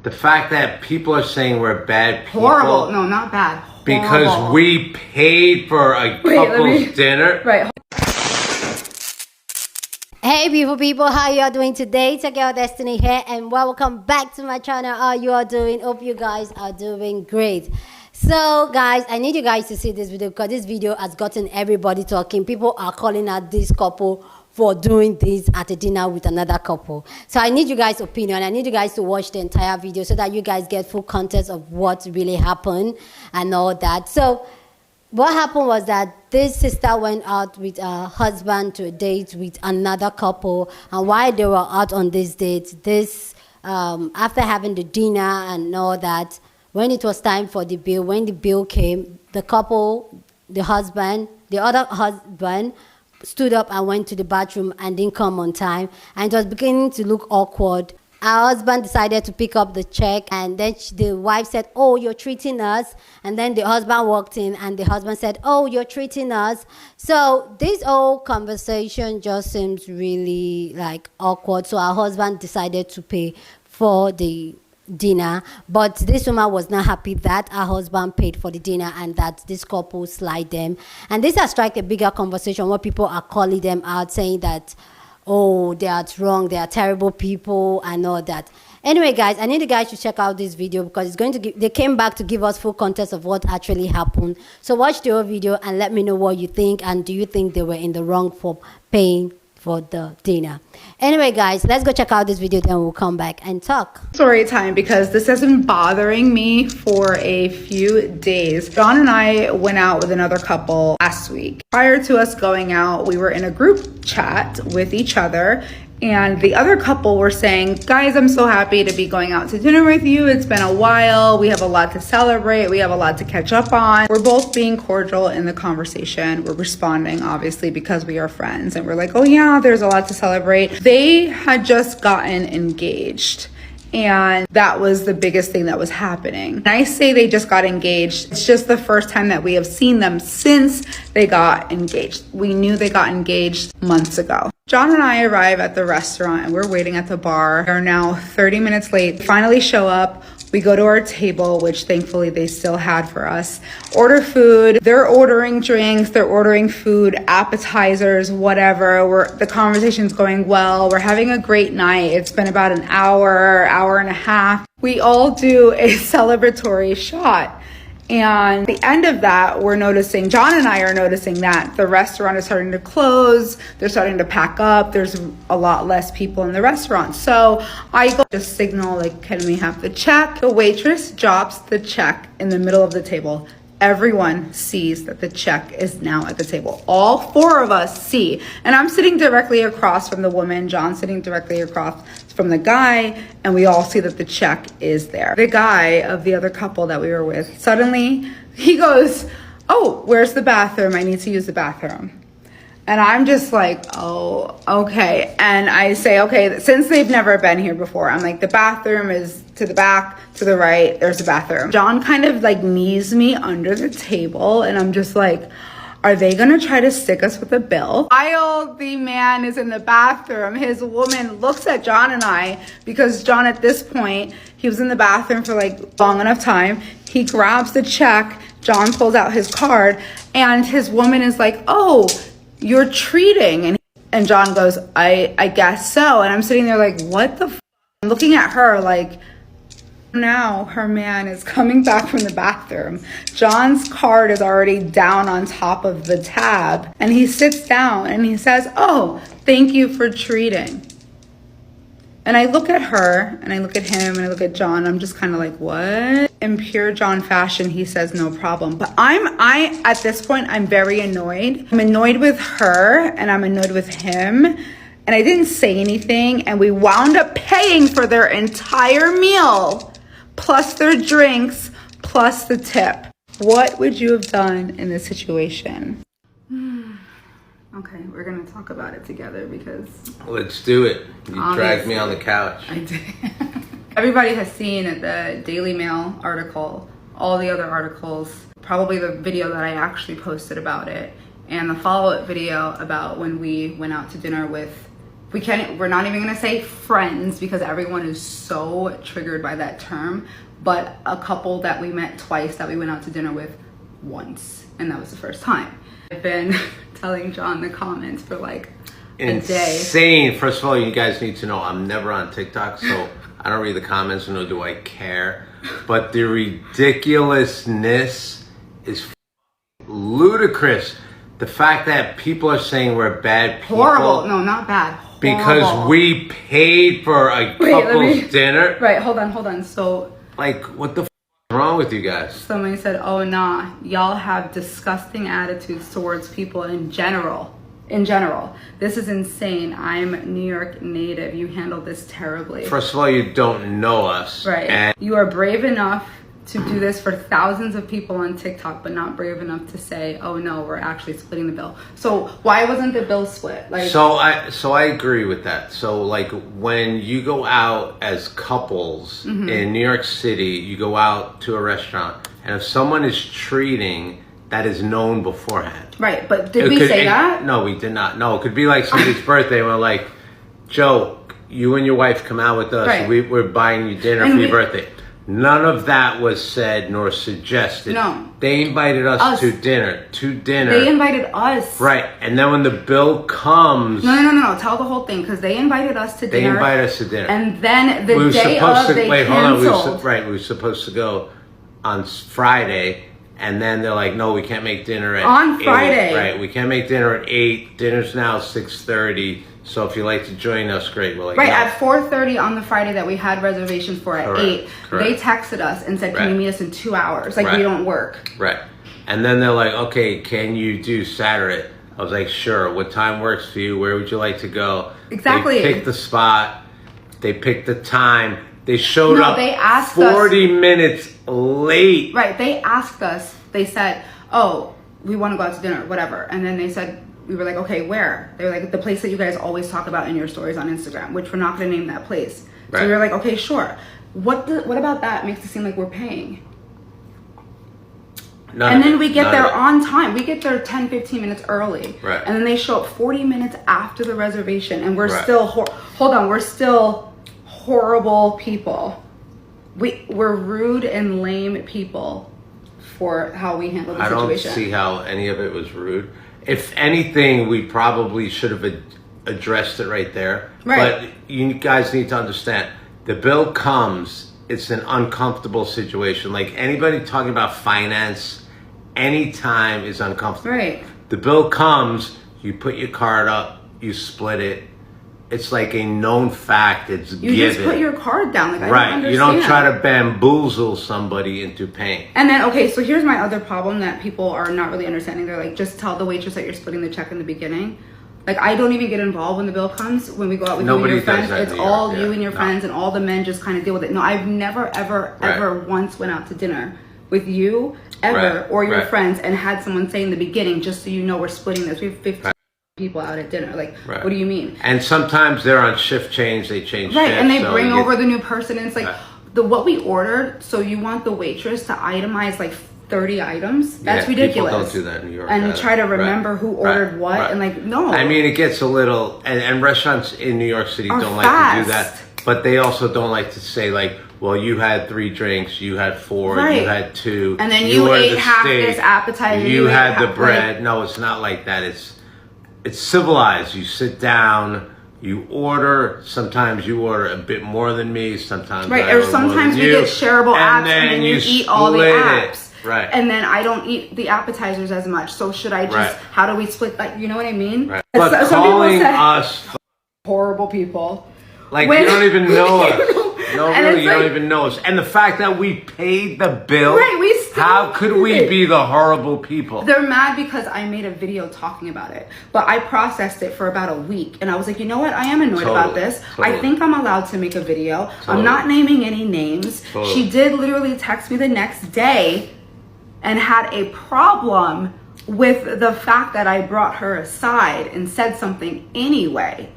The fact that people are saying we're bad people. Horrible. No, not bad. Horrible. Because we paid for a couple's dinner. Right. Hey beautiful people, how you all doing today? It's your girl Destiny here and welcome back to my channel. How you are doing? Hope you guys are doing great. So guys, I need you guys to see this video because this video has gotten everybody talking. People are calling out this couple for doing this at a dinner with another couple. So I need you guys' opinion. I need you guys to watch the entire video so that you guys get full context of what really happened and all that. So what happened was that this sister went out with her husband to a date with another couple, and while they were out on this date, after having the dinner and all that, when it was time for the bill, when the bill came, the couple, the other husband stood up and went to the bathroom and didn't come on time, and it was beginning to look awkward. Our husband decided to pick up the check, and then the wife said, "Oh, you're treating us." And then the husband walked in and the husband said, "Oh, you're treating us." So this whole conversation just seems really like awkward. So our husband decided to pay for the dinner, but this woman was not happy that her husband paid for the dinner and that this couple slide them. And this has struck a bigger conversation where people are calling them out, saying that, oh, they are wrong, they are terrible people and all that. Anyway guys, I need you guys to check out this video because it's going to they came back to give us full context of what actually happened. So watch the whole video and let me know what you think, and do you think they were in the wrong for paying for the dinner? Anyway guys, let's go check out this video, then we'll come back and talk. Story time, because this has been bothering me for a few days. John and I went out with another couple last week. Prior to us going out, we were in a group chat with each other, and the other couple were saying, "Guys, I'm so happy to be going out to dinner with you. It's been a while. We have a lot to celebrate. We have a lot to catch up on." We're both being cordial in the conversation. We're responding, obviously, because we are friends. And we're like, "Oh yeah, there's a lot to celebrate." They had just gotten engaged, and that was the biggest thing that was happening. And I say they just got engaged. It's just the first time that we have seen them since they got engaged. We knew they got engaged months ago. John and I arrive at the restaurant and we're waiting at the bar. We're now 30 minutes late. Finally show up. We go to our table, which thankfully they still had for us. Order food. They're ordering drinks. They're ordering food, appetizers, whatever. The conversation's going well. We're having a great night. It's been about an hour and a half. We all do a celebratory shot. And at the end of that, we're noticing, John and I are noticing that the restaurant is starting to close. They're starting to pack up. There's a lot less people in the restaurant. So I go to signal, like, "Can we have the check?" The waitress drops the check in the middle of the table. Everyone sees that the check is now at the table. All four of us see. And I'm sitting directly across from the woman. John's sitting directly across from the guy. And we all see that the check is there. The guy of the other couple that we were with, suddenly he goes, "Oh, where's the bathroom? I need to use the bathroom." And I'm just like, "Oh, okay." And I say, okay, since they've never been here before, I'm like, "The bathroom is to the back, to the right, there's a bathroom." John kind of like knees me under the table, and I'm just like, are they gonna try to stick us with a bill? While the man is in the bathroom, his woman looks at John and I, because John at this point, he was in the bathroom for like long enough time. He grabs the check, John pulls out his card, and his woman is like, "Oh, you're treating." And John goes, I guess so. And I'm sitting there like, what the f? I'm looking at her like, now her man is coming back from the bathroom. John's card is already down on top of the tab, and he sits down and he says, "Oh, thank you for treating." And I look at her and I look at him and I look at John. I'm just kind of like, what? In pure John fashion, he says no problem. But I at this point, I'm very annoyed. I'm annoyed with her and I'm annoyed with him. And I didn't say anything, and we wound up paying for their entire meal, plus their drinks, plus the tip. What would you have done in this situation? Okay, we're gonna talk about it together because... Let's do it. You dragged me on the couch. I did. Everybody has seen the Daily Mail article, all the other articles, probably the video that I actually posted about it, and the follow-up video about when we went out to dinner with we're not even gonna say friends because everyone is so triggered by that term, but a couple that we met twice that we went out to dinner with once, and that was the first time. I've been telling John the comments for like a day. Insane. First of all, you guys need to know I'm never on TikTok, so I don't read the comments, nor do I care. But the ridiculousness is ludicrous. The fact that people are saying we're bad people. Horrible. No, not bad. Horrible. Because we paid for a couple's dinner. Right, hold on. So, like, what the f is wrong with you guys? Somebody said, oh, nah, y'all have disgusting attitudes towards people in general. This is insane. I'm New York native. You handled this terribly. First of all, you don't know us. Right. And you are brave enough to do this for thousands of people on TikTok, but not brave enough to say, oh no, we're actually splitting the bill. So why wasn't the bill split? Like, so I agree with that. So like when you go out as couples in New York City, you go out to a restaurant, and if someone is treating, that is known beforehand. Right, but did we say that? No, we did not. No, it could be like somebody's birthday, and we're like, Joe, you and your wife come out with us. Right. We're buying you dinner for your birthday. None of that was said nor suggested. No. They invited us to dinner. They invited us. Right. And then when the bill comes... No. Tell the whole thing, because they invited us to dinner. They invited us to dinner. And then the day of, they canceled. We were supposed to go on Friday, and then they're like, no, we can't make dinner at on 8. Friday. Right. We can't make dinner at 8. Dinner's now 6:30. So if you'd like to join us, great. We're like, right, no. at 4:30 on the Friday that we had reservations for at 8, they texted us and said, can you meet us in 2 hours? Like, we don't work. Right. And then they're like, okay, can you do Saturday? I was like, sure. What time works for you? Where would you like to go? Exactly. They picked the spot. They picked the time. They showed up they asked 40 minutes late. Right. They asked us. They said, oh, we want to go out to dinner, whatever. And then they said, we were like, okay, where? They were like, the place that you guys always talk about in your stories on Instagram, which we're not going to name that place. Right. So we were like, okay, sure. What about that makes it seem like we're paying? And then we get there on time. We get there 10, 15 minutes early. Right. And then they show up 40 minutes after the reservation. And we're still, we're still horrible people. We're rude and lame people for how we handle the situation. I don't see how any of it was rude. If anything, we probably should have addressed it right there. Right. But you guys need to understand, the bill comes, it's an uncomfortable situation. Like anybody talking about finance, anytime is uncomfortable. Right. The bill comes, you put your card up, you split it. It's like a known fact. It's given. You just put your card down. Like, I don't understand. You don't try to bamboozle somebody into paying. And then, okay, so here's my other problem that people are not really understanding. They're like, just tell the waitress that you're splitting the check in the beginning. Like, I don't even get involved when the bill comes. When we go out with you and your friends, it's all you and your friends, and all the men just kind of deal with it. No, I've never, ever once went out to dinner with you, or your friends, and had someone say in the beginning, just so you know, we're splitting this. We have 15 people out at dinner. Like, what do you mean? And sometimes they're on shift change. They change shifts. And they bring over the new person, and it's like what we ordered. So you want the waitress to itemize like 30 items? That's ridiculous. People don't do that in New York. And try to remember who ordered what, and like, no. I mean, it gets a little, and restaurants in New York City don't like to do that. But they also don't like to say like, well, you had 3 drinks, you had 4, you had 2. And then you ate half this appetizer. You had the bread. No, it's not like that. It's civilized. You sit down, you order. Sometimes you order a bit more than me. Sometimes or sometimes we get shareable apps, and then you eat all the apps. Right. And then I don't eat the appetizers as much. So should I just? How do we split? Like, you know what I mean? Right. But some calling people say, us horrible people. Like, you don't even know us. No, really, you don't even know us. And the fact that we paid the bill. Right, we still how could we be the horrible people? They're mad because I made a video talking about it. But I processed it for about a week. And I was like, you know what? I am annoyed about this. I think I'm allowed to make a video. I'm not naming any names. She did literally text me the next day and had a problem with the fact that I brought her aside and said something anyway.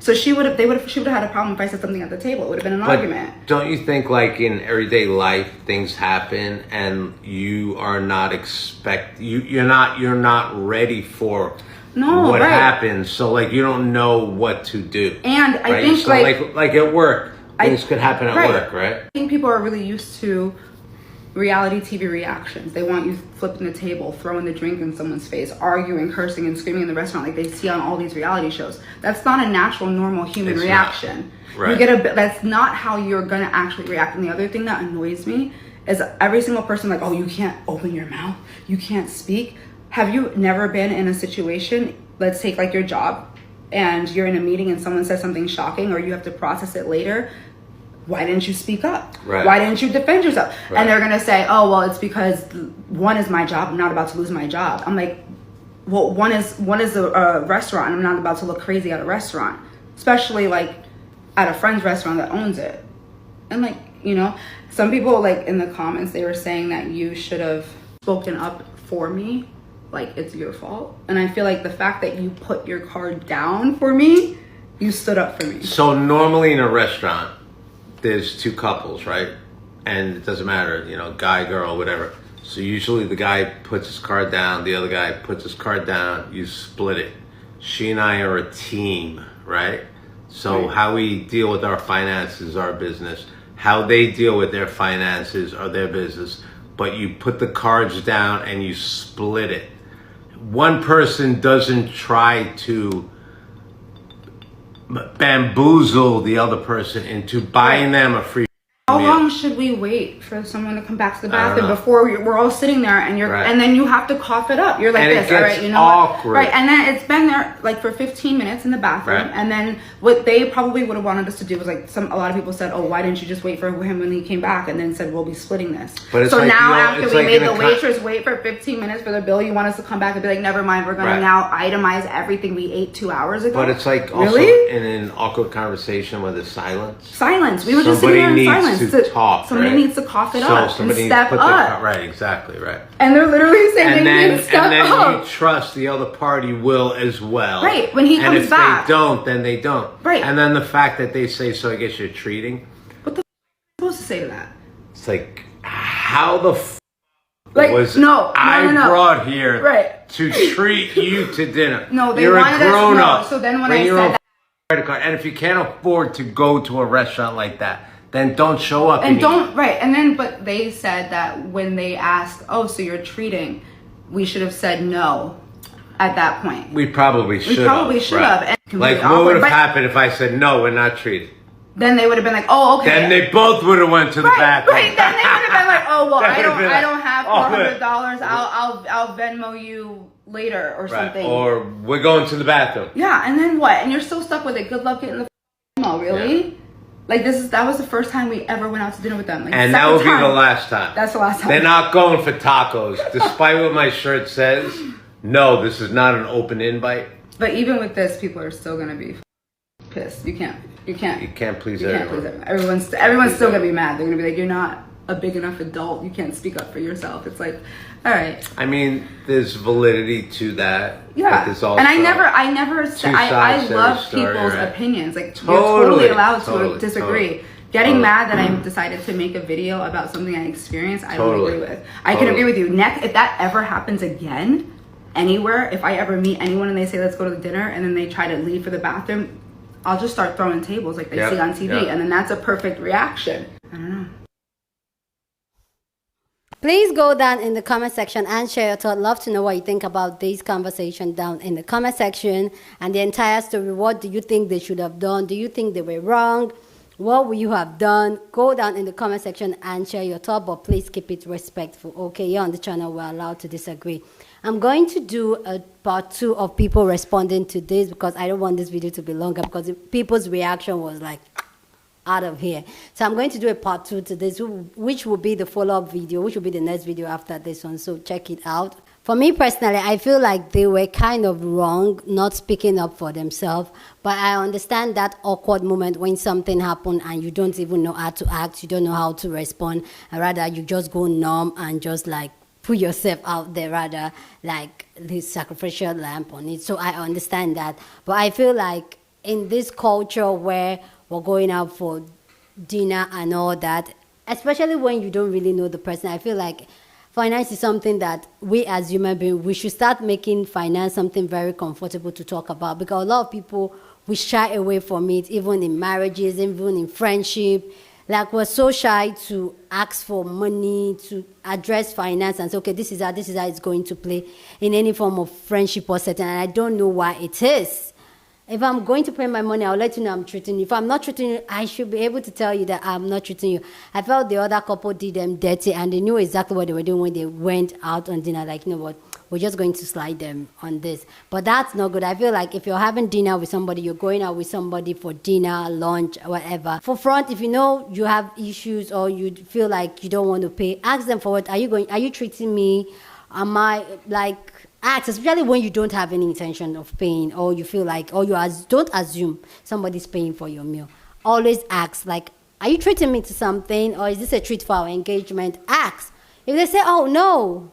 So she would have had a problem if I said something at the table. It would have been an argument. Don't you think, like in everyday life, things happen and you are not you're not ready for No, what right. happens. So like you don't know what to do. And I right? think so like at work, things could happen at work, right? I think people are really used to reality TV reactions. They want you flipping the table, throwing the drink in someone's face, arguing, cursing, and screaming in the restaurant like they see on all these reality shows. That's not a natural, normal human reaction. Right. That's not how you're gonna actually react. And the other thing that annoys me is every single person like, oh, you can't open your mouth, you can't speak. Have you never been in a situation, let's take like your job, and you're in a meeting and someone says something shocking or you have to process it later? Why didn't you speak up? Right. Why didn't you defend yourself? Right. And they're going to say, oh, well, it's because one is my job. I'm not about to lose my job. I'm like, well, one is a restaurant. I'm not about to look crazy at a restaurant, especially like at a friend's restaurant that owns it. And like, you know, some people like in the comments, they were saying that you should have spoken up for me. Like it's your fault. And I feel like the fact that you put your card down for me, you stood up for me. So normally in a restaurant, there's two couples, right? And it doesn't matter, you know, guy, girl, whatever. So usually the guy puts his card down, the other guy puts his card down, you split it. She and I are a team, right? So how we deal with our finances is our business. How they deal with their finances are their business. But you put the cards down and you split it. One person doesn't try to bamboozle the other person into buying them a free How meal. long should we wait for someone to come back to the bathroom before we're all sitting there and and then you have to cough it up? You're like And it this, all gets right? You know awkward. what? Right, and then it's been there like for 15 minutes in the bathroom, Right. and then what they probably would have wanted us to do was like a lot of people said, oh, why didn't you just wait for him when he came back? And then said, we'll be splitting this. But it's so like, now you know, after it's we like made in the a waitress wait for 15 minutes for the bill, you want us to come back and be like, never mind, we're going to now itemize everything we ate 2 hours ago. But it's like also really? in an awkward conversation where there's silence. Silence. We were just sitting there in silence. Somebody needs to talk. Somebody right? needs to cough it up and step up. Right, exactly, right. And they're literally saying they didn't step and then up. you trust the other party will as well. Right, when he and comes if back. they don't, then they don't. Right. And then the fact that they say, so I guess you're treating. What the f*** am I supposed to say to that? It's like, how the f*** Like, was no, I brought here right. to treat you to dinner? No, they You're wanted a grown up. So then when Bring I your said own that. credit card. And if you can't afford to go to a restaurant like that, then don't show up. And don't, right. And then, but they said that when they asked, oh, so you're treating, we should have said no at that point. We probably should have. We probably should have. And like, what would have happened if I said, no, we're not treating? Then they would have been like, oh, okay. Then they both would have went to the bathroom. Right. Then they would have been like, oh, well, I don't have $400. good. I'll Venmo you later or something. Or we're going to the bathroom. Yeah. And then what? And you're still stuck with it. Good luck getting the Venmo, really? Yeah. Like that was the first time we ever went out to dinner with them. Like, and that would be the last time. That's the last time. They're not going for tacos, despite what my shirt says. No, this is not an open invite. But even with this, people are still gonna be pissed. You can't please everyone. Everyone's still gonna be mad. They're gonna be like, you're not a big enough adult. You can't speak up for yourself. It's like, all right. I mean, there's validity to that. Yeah. But also and I love people's opinions. Like, you're totally allowed to disagree. Totally. Getting mad that I decided to make a video about something I experienced, I don't agree with. I can agree with you. Next, if that ever happens again, anywhere, if I ever meet anyone and they say, let's go to the dinner, and then they try to leave for the bathroom, I'll just start throwing tables like they see on TV. And then that's a perfect reaction. I don't know. Please go down in the comment section and share your thought. Love to know what you think about this conversation down in the comment section and the entire story. What do you think they should have done? Do you think they were wrong? What would you have done? Go down in the comment section and share your thought, but please keep it respectful. Okay, here on the channel, we're allowed to disagree. I'm going to do a part 2 of people responding to this because I don't want this video to be longer because people's reaction was like out of here. So I'm going to do a part 2 to this, which will be the follow-up video, which will be the next video after this one. So check it out. For me personally, I feel like they were kind of wrong not speaking up for themselves. But I understand that awkward moment when something happened and you don't even know how to act. You don't know how to respond. And rather, you just go numb and just like put yourself out there, rather like this sacrificial lamb on it. So I understand that. But I feel like in this culture where we're going out for dinner and all that, especially when you don't really know the person, I feel like finance is something that we as human beings, we should start making finance something very comfortable to talk about, because a lot of people, we shy away from it, even in marriages, even in friendship. Like, we're so shy to ask for money, to address finance and say, okay, this is how it's going to play in any form of friendship or setting. And I don't know why it is. If I'm going to pay my money, I'll let you know I'm treating you. If I'm not treating you, I should be able to tell you that I'm not treating you. I felt the other couple did them dirty, and they knew exactly what they were doing when they went out on dinner. Like, you know what, we're just going to slide them on this. But that's not good. I feel like if you're having dinner with somebody, you're going out with somebody for dinner, lunch, whatever. For front, if you know you have issues or you feel like you don't want to pay, ask them for what. Are you treating me? Am I like... Ask, especially when you don't have any intention of paying, or you feel like, or don't assume somebody's paying for your meal. Always ask, like, are you treating me to something, or is this a treat for our engagement? Ask. If they say, oh, no,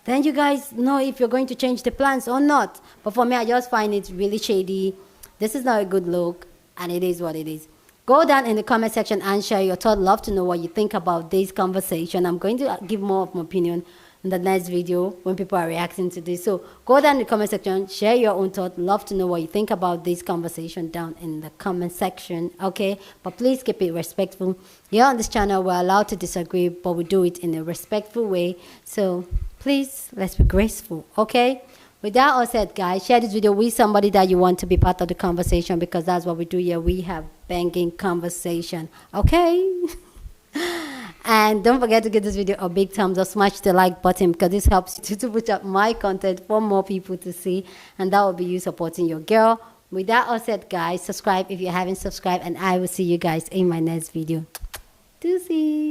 then you guys know if you're going to change the plans or not. But for me, I just find it really shady. This is not a good look, and it is what it is. Go down in the comment section and share your thought. Love to know what you think about this conversation. I'm going to give more of my opinion in the next video when people are reacting to this. So go down in the comment section, share your own thought. Love to know what you think about this conversation down in the comment section, okay? But please keep it respectful. Here on this channel, we're allowed to disagree, but we do it in a respectful way. So please, let's be graceful, okay? With that all said, guys, share this video with somebody that you want to be part of the conversation, because that's what we do here. We have banging conversation, okay? And don't forget to give this video a big thumbs up, smash the like button, because this helps to push up my content for more people to see, and that will be you supporting your girl. With that all said, guys, subscribe if you haven't subscribed, and I will see you guys in my next video. Deuces.